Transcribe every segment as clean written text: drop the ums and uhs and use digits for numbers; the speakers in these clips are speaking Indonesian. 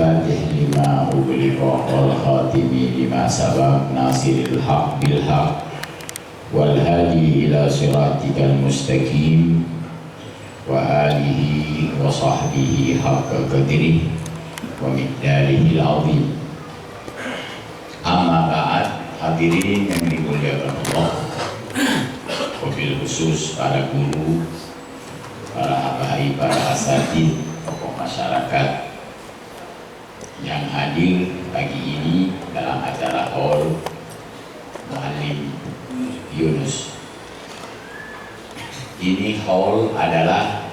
الفاتح لما أغلق والخاتم لما سبق ناصر الحق بالحق والهادي إلى صراطك المستقيم وآله وصحبه حق قدره ومقداره العظيم. Amma ba'd, hadirin yang dimuliakan Allah, wabil khusus para guru, para habaib, para asatidz, tokoh masyarakat yang hadir pagi ini dalam acara Hall Muallim Yunus. Ini Hall adalah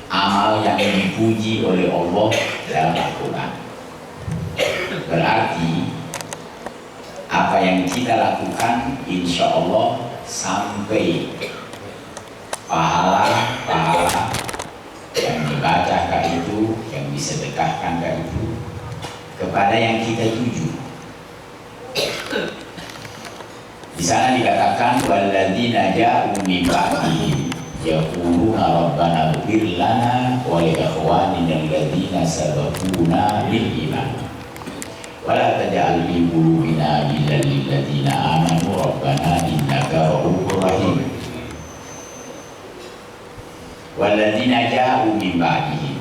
amal yang dipuji oleh Allah dalam Al-Quran. Berarti apa yang kita lakukan insya Allah sampai pahala yang dibacakan itu, yang disedekahkan itu kepada yang kita tuju. Di sana dikatakan walladzina ja'u min ba'dihim yaquluna rabbana ighfir lana wa li ikhwanina alladzina sabaquna bil iman wa la taj'al fi qulubina ghillan lil ladzina amanu rabbana innaka ra'ufur rahim. Walladzina ja'u min ba'dihim,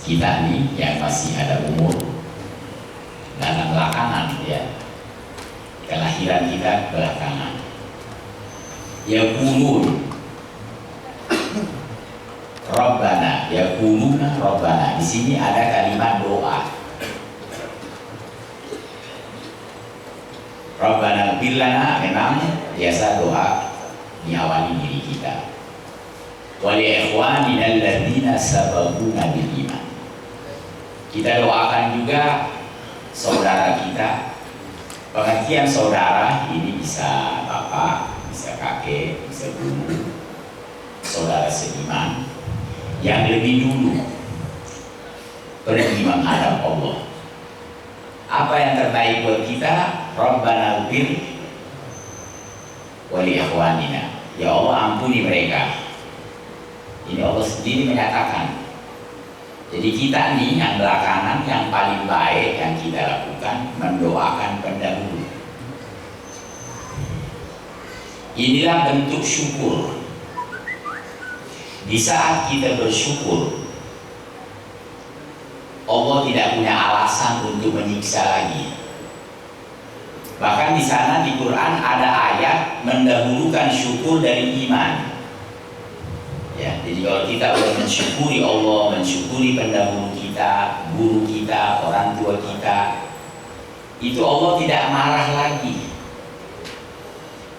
kita nih yang masih ada umur dalam belakangan, ya, kelahiran kita belakangan, yaqulun Rabbana, yaquluna Rabbana. Di sini ada kalimat doa. Rabbana ighfir lana, memang biasa doa diawali diri kita. Wa li ikhwanina alladzina sabaquna bil iman. Kita doakan juga saudara kita. Pengertian saudara ini bisa bapak, bisa kakek, bisa guru, saudara seiman yang lebih dulu pergi menghadap Allah. Apa yang terbaik buat kita? Rabbana ighfir wa li ikhwanina. Ya Allah, ampuni mereka. Ini Allah sendiri menyatakan. Jadi kita nih yang belakangan, yang paling baik yang kita lakukan mendoakan pendahulu. Inilah bentuk syukur. Di saat kita bersyukur, Allah tidak punya alasan untuk menyiksa lagi. Bahkan di sana di Quran ada ayat mendahulukan syukur dari iman. Ya, jadi kalau kita udah mensyukuri Allah, mensyukuri pendahulu kita, guru kita, orang tua kita, itu Allah tidak marah lagi.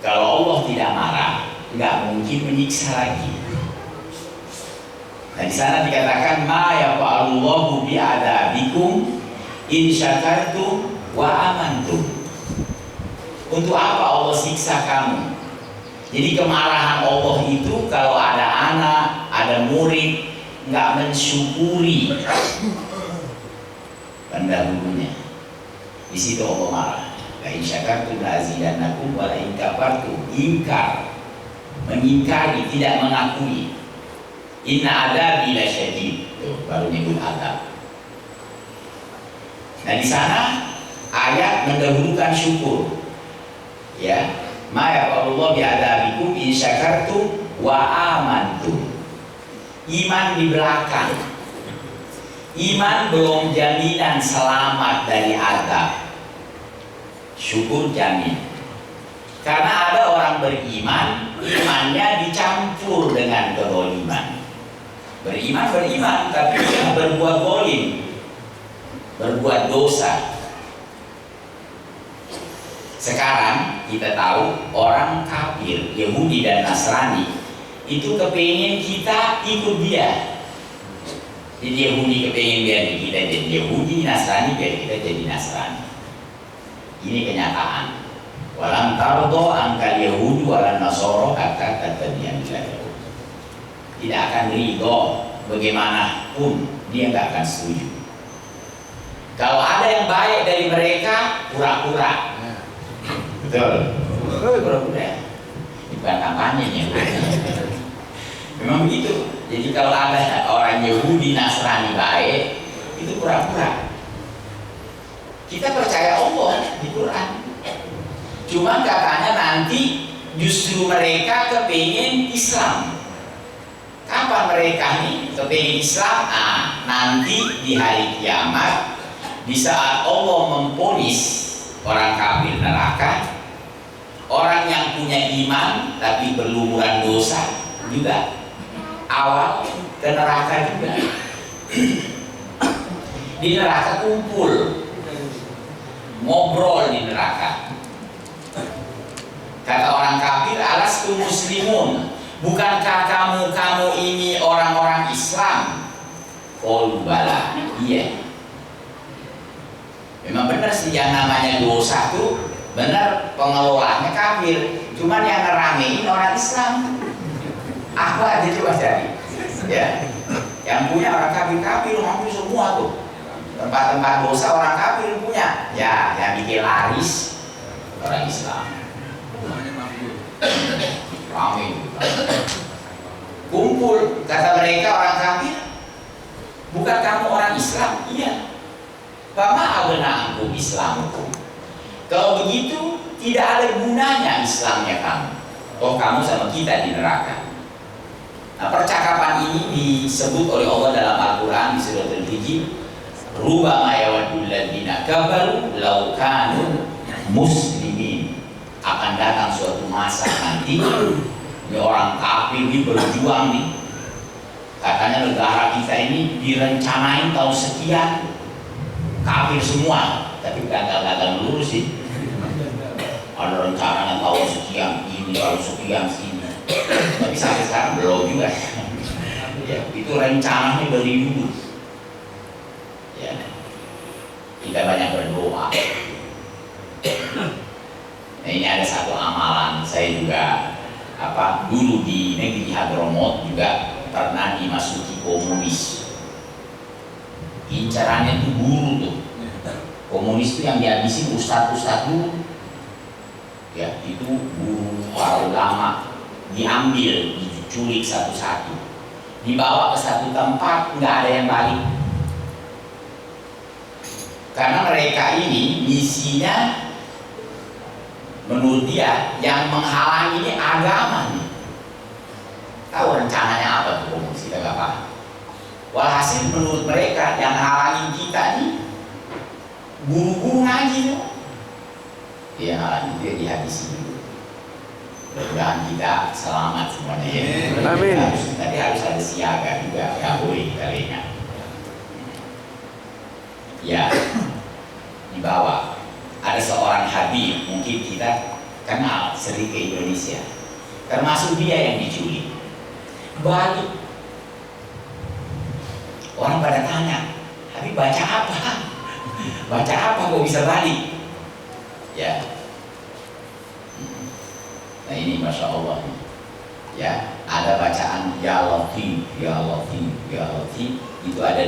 Kalau Allah tidak marah, nggak mungkin menyiksa lagi. Nah, di sana dikatakan ma yafa'alullahu bi'adabikum in syakartum wa amantum. Untuk apa Allah siksa kamu? Jadi kemarahan Allah itu kalau ada anak, ada murid nggak mensyukuri pendahulunya, di situ Allah marah. La in syakartum la azidannakum wa la in kafartum, ingkar, mengingkari, tidak mengakui. Inna adzabi lasyadid, baru nyebut azab. Nah, di sana ayat mendahulukan syukur. Ya, ma yaqulullahu bi'adabikum in syakartum wa amantum. Iman di belakang. Iman belum jaminan selamat dari azab. Syukur jamin. Karena ada orang beriman, imannya dicampur dengan kezaliman. Beriman, tapi dia berbuat zalim, berbuat dosa. Sekarang kita tahu orang kafir, Yahudi dan Nasrani itu kepengen kita ikut dia. Jadi Yahudi kepengen biar kita jadi Yahudi, Nasrani biar kita jadi Nasrani. Ini kenyataan. Walam tardo angkal Yahudi walan Nasoro hatta tattabi'a millatahu. Tidak akan ridho bagaimanapun, dia nggak akan setuju. Kalau ada yang baik dari mereka, pura-pura. Betul. Pura-pura. Bukan kampanye ya. Memang begitu. Jadi kalau ada orang Yahudi Nasrani baik, itu pura-pura. Kita percaya Allah di Quran. Cuma katanya nanti justru mereka kepengen Islam. Kapan mereka nih kepengen Islam? Nanti di hari kiamat, di saat Allah memponis orang kafir neraka, orang yang punya iman tapi berlumuran dosa juga awal ke neraka juga. Di neraka kumpul, ngobrol di neraka. Kata orang kafir, alastu muslimun, bukankah kamu ini orang-orang Islam? Qalu bala, iya. Memang benar sih yang namanya dosa tuh benar pengelolanya kafir, cuman yang ngeramein orang Islam. Aku aja coba cari, ya. Yang punya orang kafir hampir semua tuh. Tempat-tempat dosa orang kafir punya, ya. Yang bikin laris orang Islam. Ramai kumpul, kata mereka orang kafir, bukan kamu orang Islam? Iya. Fama aghna'ankum islamukum. Kalau begitu tidak ada gunanya Islamnya kamu. Oh, kamu sama kita di neraka. Nah, percakapan ini disebut oleh Allah dalam Al-Quran di surat Al-Hijr, rubama yawaddul ladzina kafaru law kanu muslimin. Akan datang suatu masa nanti ini orang kafir ini berjuang nih, katanya negara kita ini direncanain tahun sekian, kafir semua, tapi gagal lurus sih. Ada rencana tahun sekian ini, tahun sekian sini, tapi sampai sekarang belum juga. Ya, itu rencananya dari dulu. Ya, kita banyak berdoa. Nah, ini ada satu amalan, saya juga dulu di negeri Hadramut juga pernah dimasuki komunis. Incarannya itu guru tuh. Komunis itu yang dihabisin ustadz dulu. Ya, itu guru para ulama diambil, diculik satu-satu, dibawa ke satu tempat, nggak ada yang balik. Karena mereka ini misinya, menurut dia yang menghalangi ini agama nih. Tahu rencananya apa tuh komunis, kita nggak paham. Walhasil menurut mereka yang halangi kita nih guru-guru ngaji tuh. Dia halangi, dia dihabisi dulu. Mudah-mudahan kita selamat semuanya ya. Amin. Tapi harus ada siaga juga, nggak boleh kita lengah. Ya, dibawa. Ada seorang Habib, mungkin kita kenal, sering ke Indonesia, termasuk dia yang diculik. Balik. Orang pada tanya, Habib baca apa? Baca apa kok bisa balik? Ya. Nah ini Masya Allah. Ya, ada bacaan Ya Latif, Ya Latif, Ya Latif. Itu ada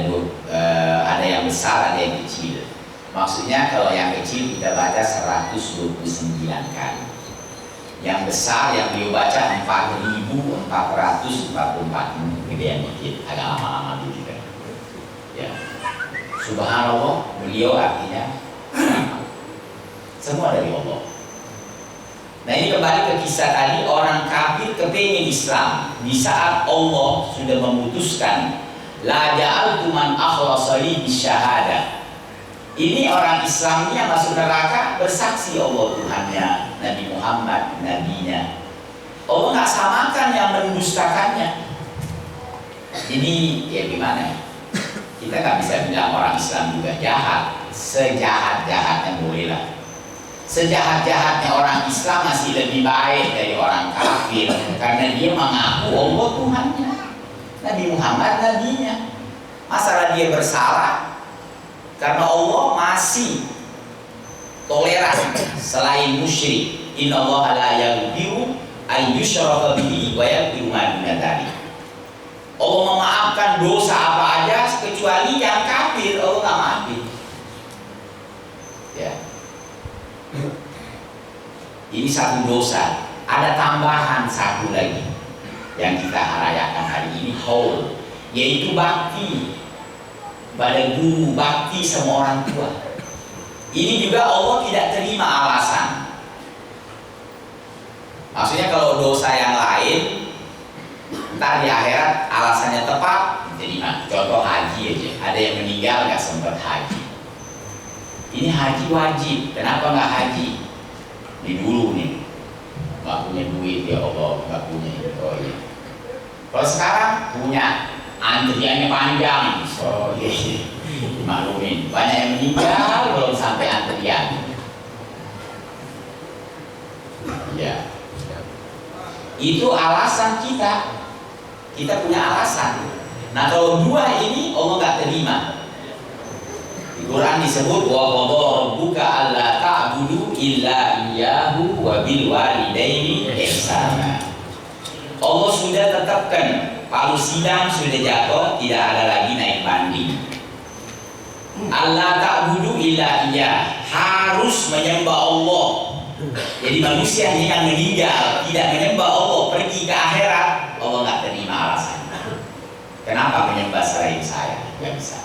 ada yang besar, ada yang kecil. Maksudnya kalau yang kecil kita baca 129 kali. Yang besar yang beliau baca 4.444. Gedean dikit, agak lama-lama dikit. Ya. Subhanallah, beliau artinya semua dari Allah. Nah ini kembali ke kisah tadi, orang kafir kepengen Islam. Di saat Allah sudah memutuskan la ja'altu man akhlasa li bisyahada. Ini orang Islam yang masuk neraka bersaksi Allah Tuhannya, Nabi Muhammad nabinya. Allah nggak samakan yang mendustakannya. Ini ya gimana? Kita nggak bisa bilang orang Islam juga jahat. Sejahat-jahatnya bolehlah. Sejahat-jahatnya orang Islam masih lebih baik dari orang kafir karena dia mengaku Allah Tuhannya, Nabi Muhammad nabinya. Masalah dia bersalah karena Allah masih toleran selain musyrik. Innallaha la yaghfiru an yushraka bihi wa yaghfiru ma duna dzalik. Allah memaafkan dosa apa aja kecuali yang kafir, Allah nggak maafin. Ya. Ini satu dosa. Ada tambahan satu lagi. yang kita rayakan hari ini haul, yaitu bakti pada guru, bakti sama orang tua. Ini juga Allah tidak terima alasan. Maksudnya kalau dosa yang lain ntar di akhirat alasannya tepat diterima. Contoh haji aja, ada yang meninggal nggak sempat haji. Ini haji wajib, kenapa nggak haji? Ini dulu nih, nggak punya duit ya Allah, nggak punya itu. Oh iya. Kalau sekarang punya, antriannya panjang. Oh iya, maklumin. Banyak yang meninggal belum sampai antrian. Ya, itu alasan kita. Kita punya alasan. Nah kalau dua ini Allah nggak terima. Di Quran disebut wa qadha rabbuka alla ta'budu illa iyyahu wa bil walidaini ihsana. Allah sudah tetapkan, palu sidang sudah jatuh, tidak ada lagi naik banding. Alla ta'budu illa iyyah, harus menyembah Allah. Jadi manusia yang meninggal tidak menyembah Allah, pergi ke akhirat, Allah nggak terima alasannya. Kenapa menyembah selain saya? Nggak bisa.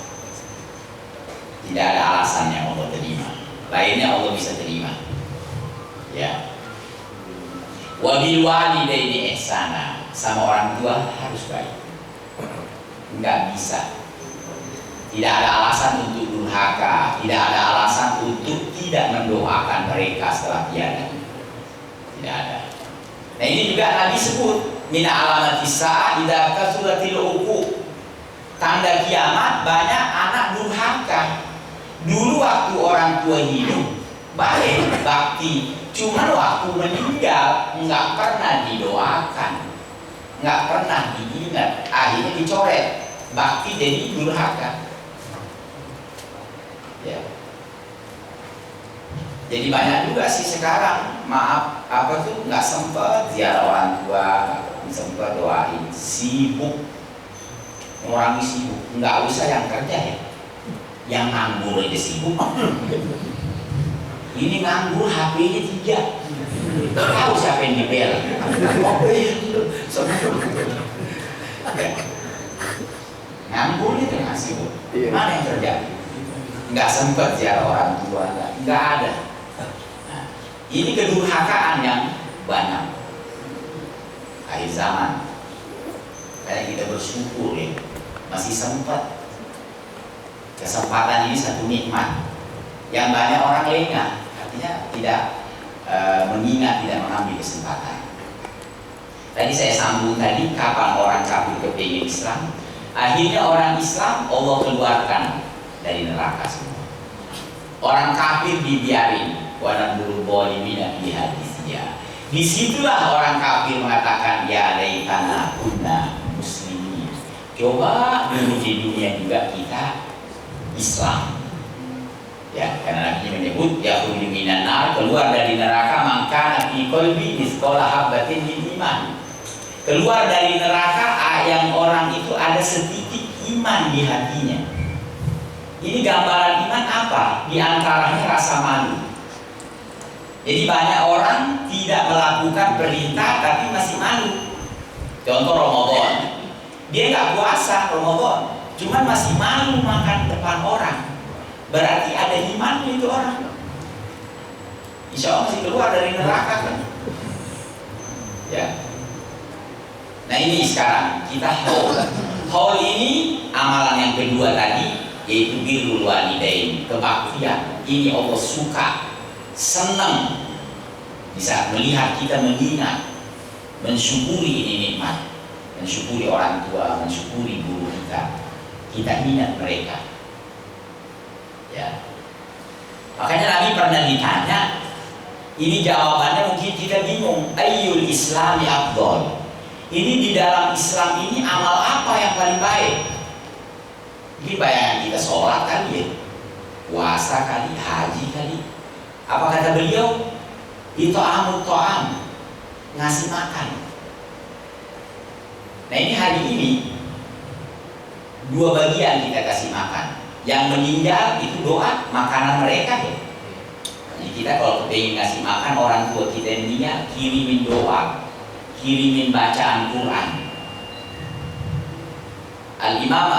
Tidak ada alasan yang Allah terima. Lainnya Allah bisa terima. Ya. Wabil walidaini ihsana, sama orang tua harus baik. Nggak bisa. Tidak ada alasan untuk durhaka, tidak ada alasan untuk tidak mendoakan mereka setelah tiada. Tidak ada. Nah ini juga Nabi sebut min alamatis sa'a idza kasuratil uquq. Tanda kiamat banyak anak durhaka. Dulu waktu orang tua hidup baik, bakti, cuman waktu meninggal nggak pernah didoakan, nggak pernah diingat, akhirnya dicoret, bakti jadi durhaka. Ya. Jadi banyak juga sih sekarang, maaf apa tuh nggak sempat ziarah orang tua, nggak sempat doain, sibuk, orang sibuk, nggak usah yang kerja ya, yang nganggur aja sibuk. Ini nganggur HP-nya 3, tahu siapa yang dibel? Nganggur itu nggak sibuk, mana yang terjadi? Nggak sempat ziarah orang tua, nggak ada. Nah, ini kedurhakaan yang banyak akhir zaman. Kayak kita bersyukur ya, masih sempat. Kesempatan ini satu nikmat. Yang banyak orang lengah, artinya tidak mengingat, tidak mengambil kesempatan. Tadi saya sambung tadi, kapan orang kafir kepingin Islam? Akhirnya orang Islam Allah keluarkan dari neraka semua. Orang kafir dibiarin, wanan bulu bolimina di hadisnya. Disitulah orang kafir mengatakan ya laitana kunna muslimin. Coba dulu di dunia juga kita Islam. Ya, karena Nabi menyebut ya khuludu minan nar, keluar dari neraka maka fi qalbi misqala habatin min iman. Keluar dari neraka yang orang itu ada sedikit iman di hatinya. Ini gambaran iman apa? Di antaranya rasa malu. Jadi banyak orang tidak melakukan perintah tapi masih malu. Contoh Ramadan, dia nggak puasa Ramadan, cuman masih malu makan depan orang. Berarti ada iman itu orang. Insya Allah masih keluar dari neraka kan? Ya. Nah ini sekarang kita haul ini amalan yang kedua tadi, yaitu birrul walidain, kebaktian. Ini Allah suka, senang bisa melihat kita mengingat, mensyukuri ini nikmat, mensyukuri orang tua, mensyukuri guru kita. Kita ingat mereka. Ya. Makanya Nabi pernah ditanya, ini jawabannya mungkin kita bingung, ayyul islami afdol. Ini di dalam Islam ini amal apa yang paling baik? Ini bayangan kita sholat kali ya, puasa kali, haji kali. Apa kata beliau? Ita'amut ta'am, ngasih makan. Nah ini hari ini dua bagian kita kasih makan. Yang meninggal itu doa, makanan mereka ya. Jadi kita kalau ingin ngasih makan orang tua kita yang meninggal, kirimin doa, kirimin bacaan Quran. Al-Imam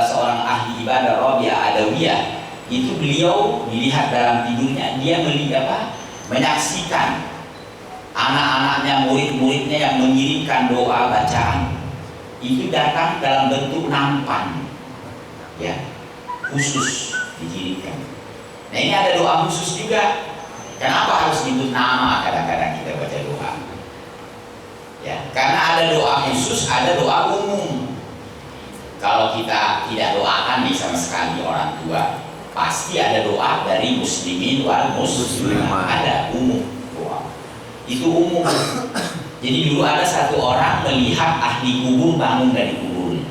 seorang ahli ibadah Rabi'ah Adawiyah, itu beliau dilihat dalam tidurnya, dia melihat menyaksikan anak-anaknya, murid-muridnya yang mengirimkan doa bacaan itu datang dalam bentuk nampan, ya, khusus dikirimkan. Nah ini ada doa khusus juga. Kenapa harus nyebut nama kadang-kadang kita baca doa? Ya, karena ada doa khusus, ada doa umum. Kalau kita tidak doakan nih sama sekali orang tua, pasti ada doa dari muslimin wal muslimat, ada umum doa. Itu umum. Jadi dulu ada satu orang melihat ahli kubur bangun dari kuburnya.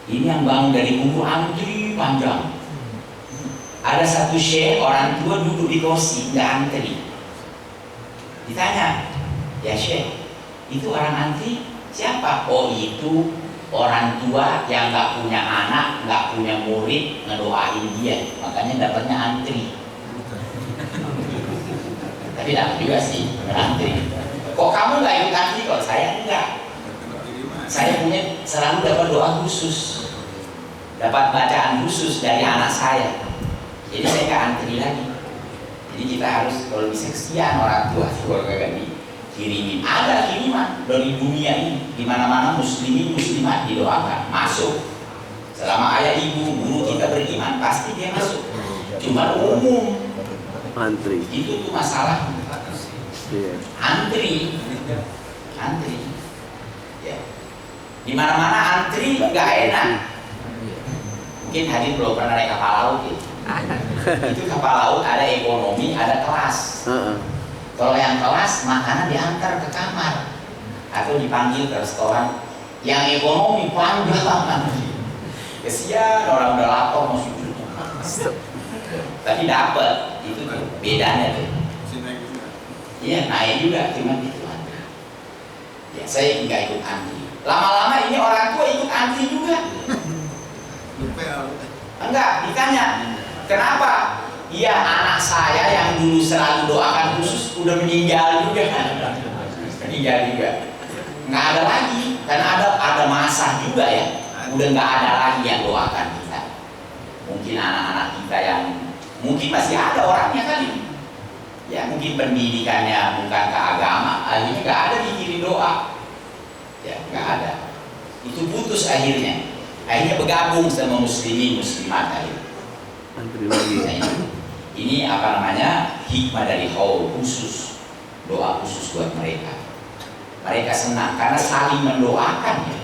Ini yang bangun dari kubur antri panjang. Ada satu syekh orang tua duduk di kursi, nggak antri. Ditanya, ya syekh, itu orang antri siapa? Oh itu orang tua yang nggak punya anak, nggak punya murid, ngedoain dia, makanya dapatnya antri. Tapi dapat juga sih, antri. Kok kamu nggak ikut antri? Kalau saya enggak. Saya punya selalu dapat doa khusus, dapat bacaan khusus dari anak saya. Jadi saya nggak antri lagi. Jadi kita harus kalau bisa kesian orang tua kalau nggak dikirimin. Ada kiriman dari dunia ini, di mana-mana muslimin muslimat didoakan masuk. Selama ayah ibu guru kita beriman pasti dia masuk. Cuma umum antri. Itu tuh masalah. Antri, antri. Ya. Di mana-mana antri nggak enak. Mungkin Hadid belum pernah naik kapal laut gitu. Itu kapal laut ada ekonomi, ada kelas. Kalau yang kelas makanan diantar ke kamar atau dipanggil ke restoran. Yang ekonomi panjang. Kesian orang udah lapar masih duduk. Tapi dapat itu tuh bedanya tuh. Iya naik juga cuma itu antri. Ya saya nggak ikut antri. Lama-lama ini orang tua ikut antri juga. Enggak ditanya. Kenapa? Iya anak saya yang dulu selalu doakan khusus udah meninggal juga kan? Meninggal juga. Nggak ada lagi karena ada masa juga ya. Udah nggak ada lagi yang doakan kita. Mungkin anak-anak kita yang mungkin masih ada orangnya kali. Ya mungkin pendidikannya bukan ke agama, akhirnya nggak ada dikirim doa. Ya nggak ada. Itu putus akhirnya. Akhirnya bergabung sama muslimin muslimat akhirnya. Ini apa namanya hikmah dari haul khusus, doa khusus buat mereka. Mereka senang karena saling mendoakan ya.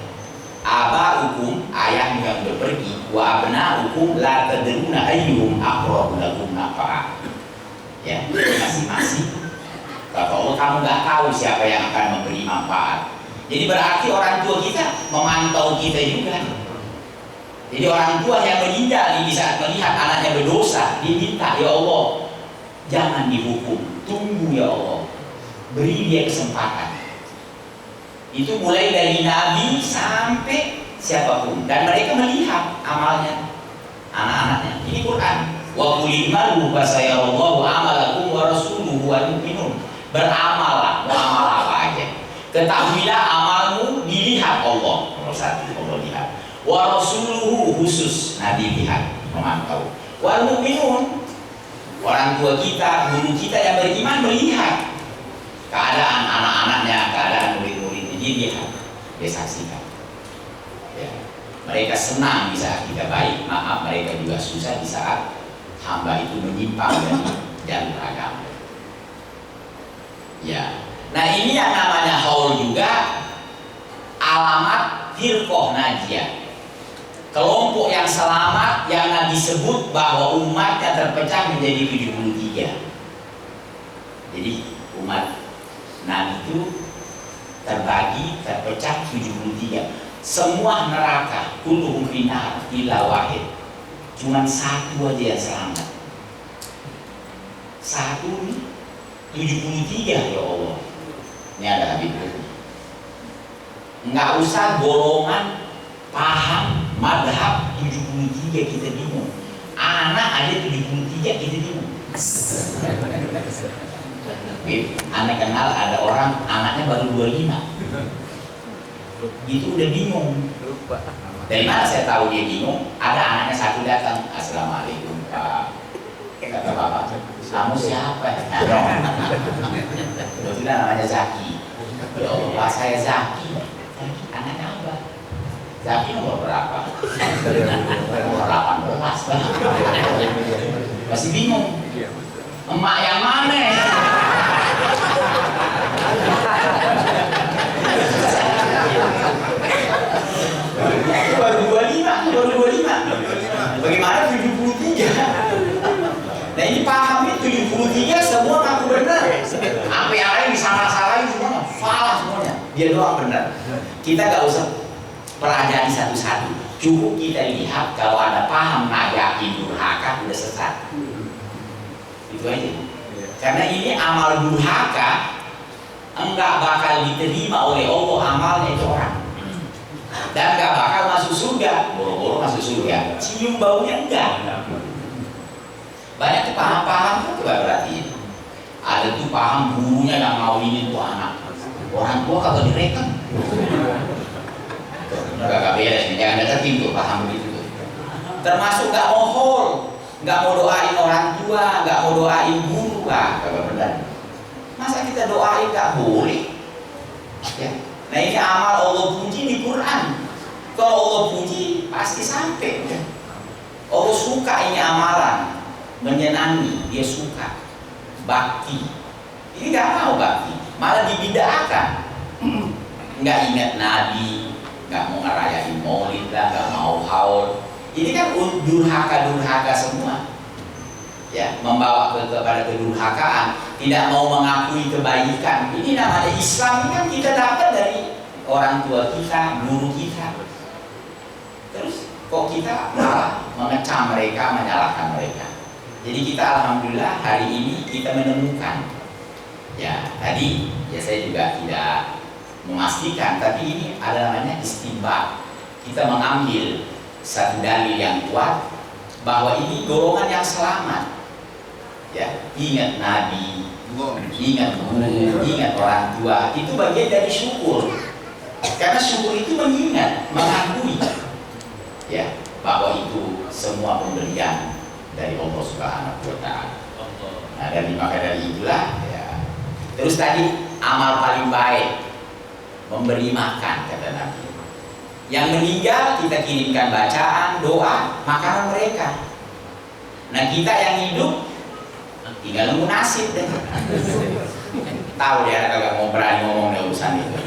Aba'ukum ayah yang berpergi, wa abna'ukum la tadruna ayyuhum aqrabu lakum nafa'a. Ya, masing-masing. Kata Allah kamu nggak tahu siapa yang akan memberi manfaat. Jadi berarti orang tua kita memantau kita juga. Jadi orang tua yang meninggal di saat melihat anaknya berdosa, dia minta, ya Allah, jangan dihukum, tunggu ya Allah, beri dia kesempatan. Itu mulai dari Nabi sampai siapapun, dan mereka melihat amalnya, anak-anaknya. Ini Quran. Wa qul i'malu fa sayarallahu amalakum wa rasuluhu wal mu'minun. Beramalah, mau amal apa aja. Ketahuilah amalmu dilihat Allah. Nomor satu, Allah lihat. Wa rasuluhu khusus Nabi lihat, memantau. Wal mu'minun, orang tua kita, guru kita yang beriman melihat keadaan anak-anaknya, keadaan murid-muridnya, dia lihat, dia saksikan. Ya. Mereka senang di saat kita baik, maaf mereka juga susah di saat hamba itu menyimpang dari jalur agama. Ya. Nah ini yang namanya haul juga alamat firqah najiyah. Kelompok yang selamat yang Nabi sebut bahwa umatnya terpecah menjadi 73. Jadi umat Nabi itu terbagi, terpecah 73. Semua neraka, kulluhum finnar illa wahid. Cuman satu aja yang selamat. Satu nih 73 ya Allah. Ini ada Habib. Enggak usah golongan paham madhab 73 kita bingung. Anak aja 73 kita bingung. Aneh kenal ada orang anaknya baru 25. Itu udah bingung. Dari mana saya tahu dia bingung? Ada anaknya satu datang, assalamualaikum Pak. Kata bapak, kamu siapa? Kebetulan namanya Zaki. Ya Allah, saya Zaki. Anaknya apa? Zaki nomor berapa? Nomor 18. Masih bingung. Emak yang mana? Baru 25. Bagaimana 73? Nah ini paham nih 73 semua ngaku benar. Apa yang lain disalah-salahin semuanya, salah semuanya. Dia doang benar. Kita gak usah pelajari satu-satu. Cukup kita lihat kalau ada paham yakin durhaka udah sesat. Itu aja. Karena ini amal durhaka enggak bakal diterima oleh Allah amalnya itu orang. Dan gak bakal masuk surga. Boro-boro masuk surga, cium baunya enggak. Banyak tuh paham-paham tuh coba berarti. Ada tuh paham gurunya yang ngawinin tuh anak. Orang tua kagak direken. Kagak beres, jangan deketin tuh paham begitu tuh. Termasuk gak mau hol, gak mau doain orang tua, gak mau doain guru, kagak benar. Masa kita doain gak boleh? Ya. Nah ini amal Allah puji di Quran. Kalau Allah puji pasti sampai. Ya. Allah suka ini amalan, menyenangi, dia suka. Bakti. Ini gak mau bakti, malah dibid'ahkan. Nggak ingat Nabi, nggak mau ngerayain maulid lah, nggak mau haul. Ini kan durhaka semua. Ya, membawa kepada kedurhakaan, tidak mau mengakui kebaikan. Ini namanya Islam, ini kan kita dapat dari orang tua kita, guru kita. Terus kok kita malah mengecam mereka, menyalahkan mereka. Jadi kita alhamdulillah hari ini kita menemukan. Ya, tadi ya saya juga tidak memastikan, tapi ini ada namanya istinbat. Kita mengambil satu dalil yang kuat bahwa ini golongan yang selamat. Ya, ingat Nabi, ingat guru, ingat orang tua, itu bagian dari syukur. Karena syukur itu mengingat, mengakui, ya, bahwa itu semua pemberian dari Allah Subhanahu wa Ta'ala. Nah, maka dari itulah, ya. Terus tadi amal paling baik memberi makan, kata Nabi. Yang meninggal kita kirimkan bacaan, doa, makanan mereka. Nah kita yang hidup tinggal nunggu nasib deh. Tahu dia kagak mau berani ngomong urusan itu.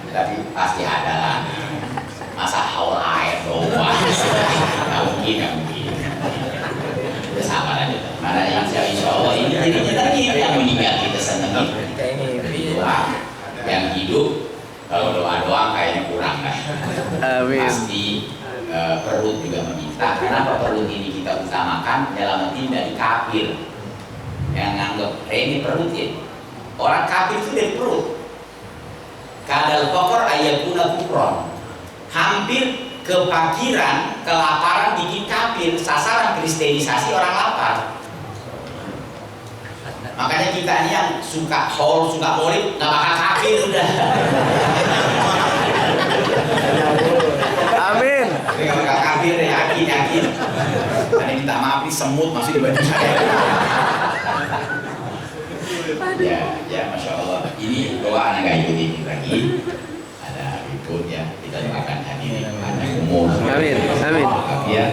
Tapi pasti ada lah. Masa haul air doang. Nggak mungkin. Udah sabar aja. Mana yang insya Allah ini jadinya tadi yang meninggal kita senengin. Doa. Yang hidup kalau doa kayaknya kurang kan. Pasti perut juga meminta. Kenapa perut ini kita utamakan? Nyelamatin dari kafir yang nganggap ini perut ya. Orang kafir itu dari perut. Kadal kokor ayatuna kufron. Hampir kefakiran, kelaparan bikin kafir. Sasaran kristenisasi orang lapar. Makanya kita ini yang suka haul, suka maulid, nggak bakal kafir udah. Amin. Tapi kalau nggak kafir yakin. Karena minta maaf nih semut masih di baju saya. Ya, masya Allah. Ini doa anak nggak ikut ini lagi. Ada ikut ya. Kita doakan hadirin. Ada umur. Amin. Ya.